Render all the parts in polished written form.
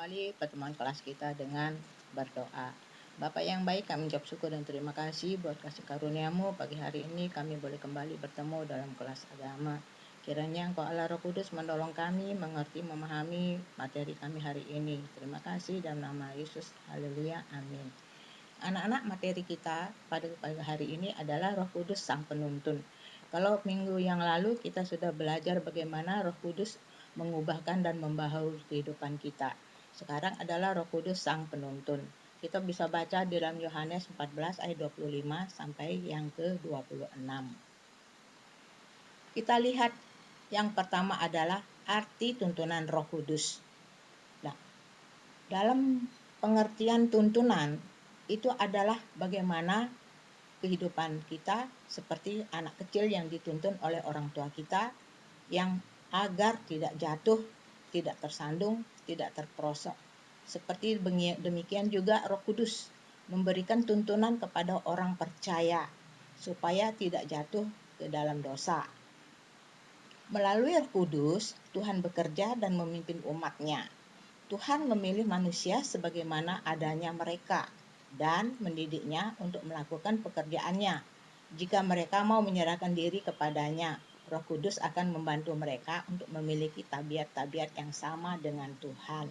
Awali pertemuan kelas kita dengan berdoa. Bapa yang baik, kami ucap syukur dan terima kasih buat kasih karunia-Mu. Pagi hari ini kami boleh kembali bertemu dalam kelas agama. Kiranya Engkau Allah Roh Kudus menolong kami mengerti, memahami materi kami hari ini. Terima kasih dalam nama Yesus. Haleluya. Amin. Anak-anak, materi kita pada pagi hari ini adalah Roh Kudus Sang Penuntun. Kalau minggu yang lalu kita sudah belajar bagaimana Roh Kudus mengubahkan dan membaharui kehidupan kita. Sekarang adalah Roh Kudus Sang Penuntun. Kita bisa baca di dalam Yohanes 14 ayat 25 sampai yang ke-26. Kita lihat yang pertama adalah arti tuntunan Roh Kudus. Nah, dalam pengertian tuntunan itu adalah bagaimana kehidupan kita seperti anak kecil yang dituntun oleh orang tua kita yang agar tidak jatuh, tidak tersandung, tidak terperosok. Seperti demikian juga Roh Kudus memberikan tuntunan kepada orang percaya supaya tidak jatuh ke dalam dosa. Melalui Roh Kudus, Tuhan bekerja dan memimpin umat-Nya. Tuhan memilih manusia sebagaimana adanya mereka dan mendidiknya untuk melakukan pekerjaannya. Jika mereka mau menyerahkan diri kepadanya, Roh Kudus akan membantu mereka untuk memiliki tabiat-tabiat yang sama dengan Tuhan.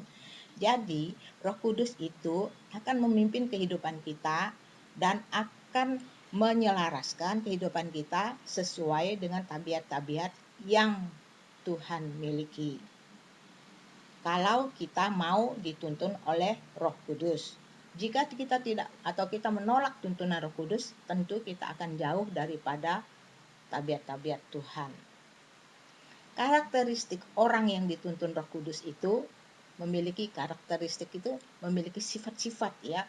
Jadi, Roh Kudus itu akan memimpin kehidupan kita dan akan menyelaraskan kehidupan kita sesuai dengan tabiat-tabiat yang Tuhan miliki. Kalau kita mau dituntun oleh Roh Kudus. Jika kita tidak atau kita menolak tuntunan Roh Kudus, tentu kita akan jauh daripada tabiat-tabiat Tuhan. Karakteristik orang yang dituntun Roh Kudus itu memiliki sifat-sifat ya.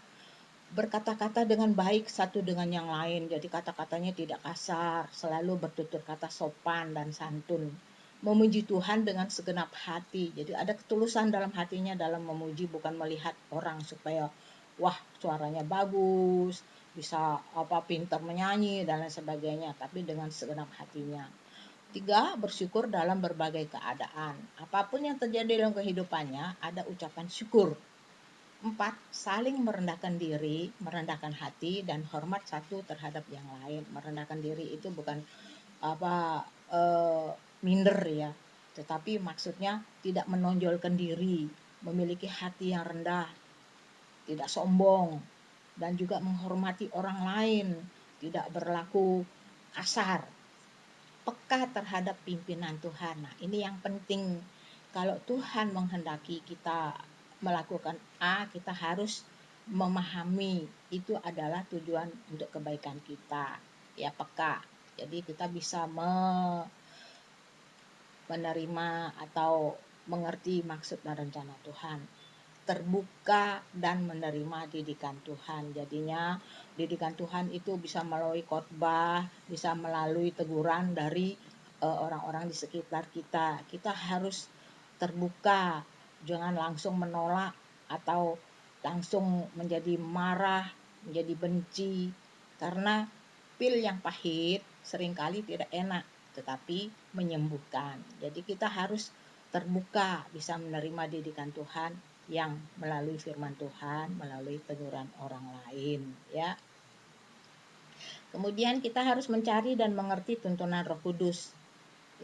Berkata-kata dengan baik satu dengan yang lain. Jadi kata-katanya tidak kasar, selalu bertutur kata sopan dan santun. Memuji Tuhan dengan segenap hati. Jadi ada ketulusan dalam hatinya dalam memuji, bukan melihat orang supaya wah suaranya bagus, bisa pintar menyanyi dan lain sebagainya, tapi dengan segenap hatinya. 3, bersyukur dalam berbagai keadaan. Apapun yang terjadi dalam kehidupannya, ada ucapan syukur. 4, saling merendahkan diri, merendahkan hati dan hormat satu terhadap yang lain. Merendahkan diri itu bukan minder ya, tetapi maksudnya tidak menonjolkan diri, memiliki hati yang rendah, tidak sombong, dan juga menghormati orang lain, tidak berlaku kasar, peka terhadap pimpinan Tuhan. Nah, ini yang penting. Kalau Tuhan menghendaki kita melakukan A, kita harus memahami itu adalah tujuan untuk kebaikan kita. Ya, peka. Jadi kita bisa menerima atau mengerti maksud dan rencana Tuhan. Terbuka dan menerima didikan Tuhan. Jadinya didikan Tuhan itu bisa melalui khotbah, bisa melalui teguran dari orang-orang di sekitar kita. Kita harus terbuka, jangan langsung menolak atau langsung menjadi marah, menjadi benci. Karena pil yang pahit seringkali tidak enak, tetapi menyembuhkan. Jadi kita harus terbuka, bisa menerima didikan Tuhan yang melalui firman Tuhan, melalui teguran orang lain ya. Kemudian kita harus mencari dan mengerti tuntunan Roh Kudus.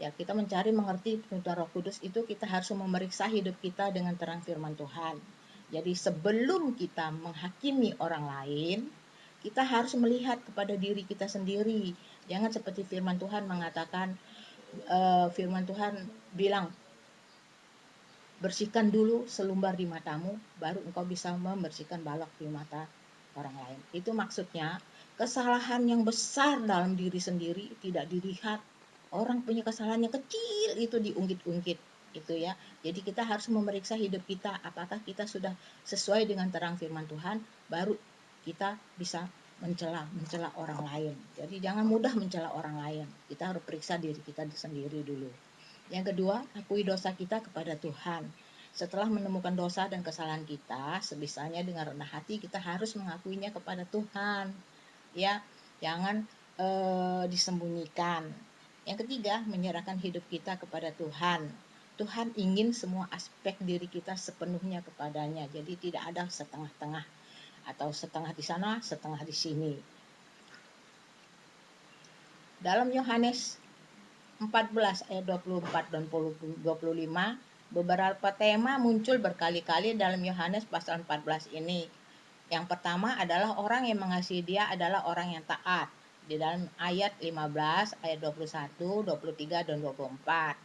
Ya, kita mencari mengerti tuntunan Roh Kudus itu kita harus memeriksa hidup kita dengan terang firman Tuhan. Jadi sebelum kita menghakimi orang lain, kita harus melihat kepada diri kita sendiri. Jangan seperti firman Tuhan mengatakan, firman Tuhan bilang, bersihkan dulu selumbar di matamu, baru engkau bisa membersihkan balok di mata orang lain. Itu maksudnya kesalahan yang besar dalam diri sendiri tidak dilihat. Orang punya kesalahan yang kecil itu diungkit-ungkit itu ya. Jadi kita harus memeriksa hidup kita, apakah kita sudah sesuai dengan terang firman Tuhan, baru kita bisa mencela orang lain. Jadi jangan mudah mencela orang lain. Kita harus periksa diri kita sendiri dulu. Yang kedua, akui dosa kita kepada Tuhan. Setelah menemukan dosa dan kesalahan kita, sebisanya dengan rendah hati kita harus mengakuinya kepada Tuhan. Ya, jangan disembunyikan. Yang ketiga, menyerahkan hidup kita kepada Tuhan. Tuhan ingin semua aspek diri kita sepenuhnya kepadanya. Jadi tidak ada setengah-tengah atau setengah di sana, setengah di sini. Dalam Yohanes 14 ayat 24 dan 25, beberapa tema muncul berkali-kali dalam Yohanes pasal 14 ini. Yang pertama adalah orang yang mengasihi Dia adalah orang yang taat. Di dalam ayat 15, ayat 21, 23, dan 24.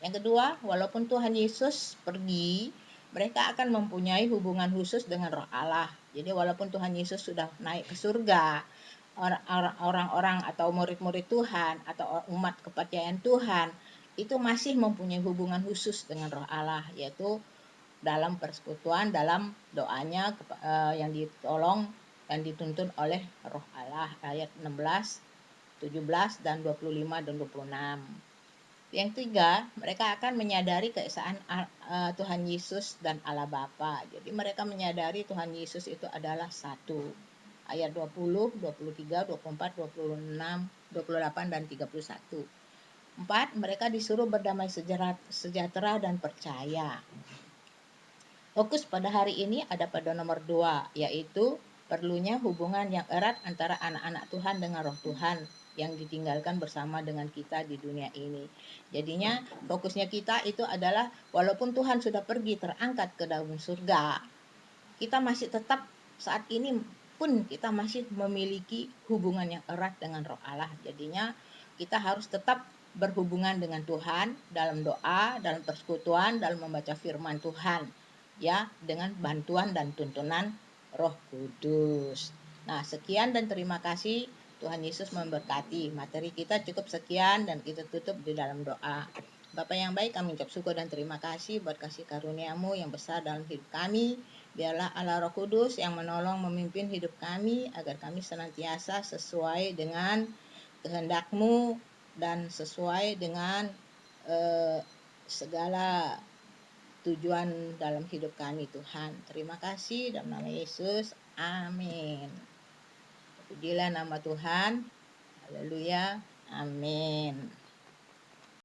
Yang kedua, walaupun Tuhan Yesus pergi, mereka akan mempunyai hubungan khusus dengan Roh Allah. Jadi walaupun Tuhan Yesus sudah naik ke surga, orang-orang atau murid-murid Tuhan atau umat kepercayaan Tuhan itu masih mempunyai hubungan khusus dengan Roh Allah, yaitu dalam persekutuan, dalam doanya yang ditolong dan dituntun oleh Roh Allah, ayat 16, 17, dan 25 dan 26. Yang ketiga, mereka akan menyadari keesaan Tuhan Yesus dan Allah Bapa. Jadi mereka menyadari Tuhan Yesus itu adalah satu. Ayat 20, 23, 24, 26, 28, dan 31. 4. Mereka disuruh berdamai sejahtera dan percaya. Fokus pada hari ini ada pada nomor 2, yaitu perlunya hubungan yang erat antara anak-anak Tuhan dengan Roh Tuhan yang ditinggalkan bersama dengan kita di dunia ini. Jadinya fokusnya kita itu adalah walaupun Tuhan sudah pergi terangkat ke dalam surga, kita masih tetap saat ini pun kita masih memiliki hubungan yang erat dengan Roh Allah. Jadinya kita harus tetap berhubungan dengan Tuhan dalam doa, dalam persekutuan, dalam membaca firman Tuhan, ya, dengan bantuan dan tuntunan Roh Kudus. Nah, sekian dan terima kasih. Tuhan Yesus memberkati. Materi kita cukup sekian dan kita tutup di dalam doa. Bapa yang baik, kami ucap syukur dan terima kasih buat kasih karunia-Mu yang besar dalam hidup kami. Biarlah Allah Roh Kudus yang menolong memimpin hidup kami agar kami senantiasa sesuai dengan kehendak-Mu dan sesuai dengan segala tujuan dalam hidup kami, Tuhan. Terima kasih dalam nama Yesus. Amin. Pujilah nama Tuhan. Haleluya. Amin.